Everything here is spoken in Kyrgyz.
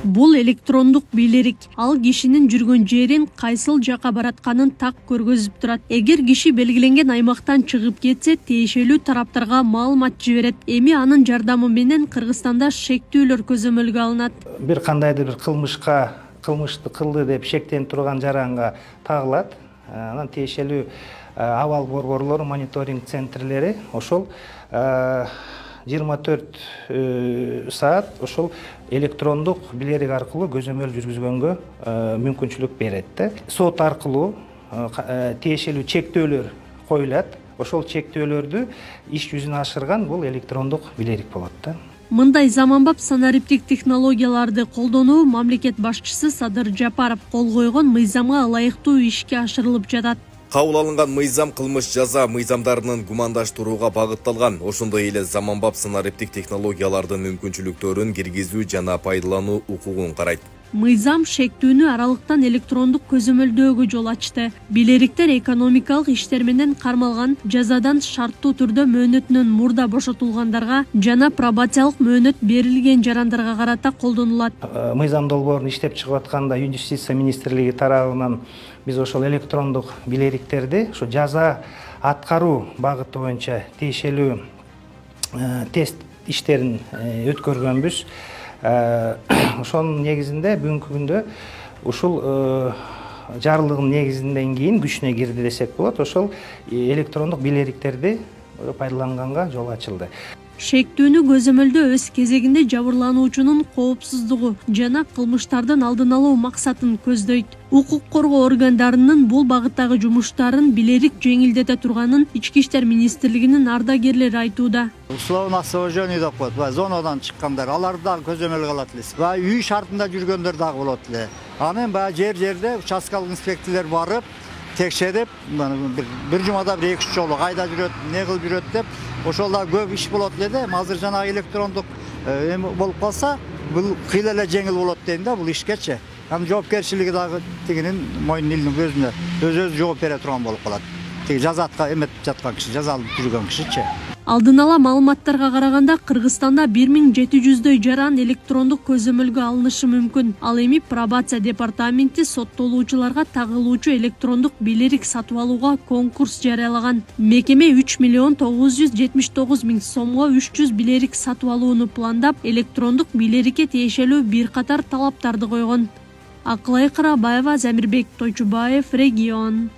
Бул электрондук бийлерик. Ал кишинин жүргөн жерин, кайсыл жака баратканын так көргөзүп турат. Эгер киши белгиленген аймактан чыгып кетсе, тиешелүү тараптарга маалымат жиберет. Эми анын жардамы менен Кыргызстанда шектүүлөр көзөмөлгө алынат. Бир кандайдыр бир кылмышты кылды деп шектенип турган жаранга тагылат. Анан тиешелүү абал борборлор, мониторинг центрлери ошол 24 саат ошол электрондук билерик аркылуу көзөмөл жүргүзгөнгө мүмкүнчүлүк берет. Сот аркылуу тиешелүү чектөөлөр коюлат. Ошол чектөөлөрдү иш жүзүнө ашырган бул электрондук билерик болот. Мындай заманбап санариптик технологияларды колдонуу мамлекет башчысы Садыр Жапаров кол койгон мыйзамга ылайыктуу ишке ашырылып жатат. Кабыл алынган мыйзам кылмыш жаза мыйзамдарынын гумандаштырууга багытталган. Ошондой эле заманбап санариптик технологиялардын мүмкүнчүлүктөрүн киргизүү жана пайдалануу укугун карайт. Мыйзам шектүүнү аралыктан электрондук көзөмөлдөөгө жол ачты. Билериктер экономикалык иштер менен кармалган, жазадан шарттуу түрдө мөөнөтүнөн мурда бошотулгандарга жана пробациялык мөөнөт берилген жарандарга карата колдонулат. Мыйзам долбоорун иштеп чыгып атканда Юстиция министрлиги тарабынан биз ошол электрондук билериктерди ошо жаза аткаруу багыты боюнча тиешелүү тест иштерин өткөргөнбүз. Ошонун негизинде бүгүнкү күндө ушул жарлыгын негизинден кийин күчүнө кирди десек болот. Ошол электрондук билериктерди пайдаланганга жол ачылды. Шектүүнү көзөмөлдөө өз кезегинде жабырлануучунун коопсуздугу жана кылмыштардын алдын алуу максатын көздөйт. Укук коргоо органдарынын бул багыттагы жумуштарын билерик жеңилдете турганын Ички иштер министрлигинин ардагерлери айтууда. Условно освобождение деп коет. Зонадан чыккандар, алар дагы көзөмөлгө алат элес. Үй шартында жүргөндөр дагы болот эле. Анан жер-жерде участкалык инспекторлор барып, текшерип, бир жумада 1-2 жолу кайда жүрөт, не кылып жүрөт деп, ошол да көп иш болот эле да. Азыр жана электрондук болуп калса, бул кыйла эле жеңил болот дейм да бул ишкечи. Анын жоопкерчилиги дагы тигинин мойнун илинин көзүнө өз жооп бере турган болуп калат. Тиги жазатка эметип жаткан киши, жазалып жүргөн кишичи. Алдын ала маалыматтарга караганда Кыргызстанда 1700дөй жаран электрондук көзөмөлгө алынышы мүмкүн. Ал эми пробация департаменти соттолуучуларга тагылуучу электрондук билерик сатып алууга конкурс жарыялаган. Мекеме 3.979.000 сомго 300 билерик сатып алууну пландап, электрондук билерикке тиешелүү бир катар талаптарды койгон. Акылай Карабаева, Замирбек Тойчубаев, Регион.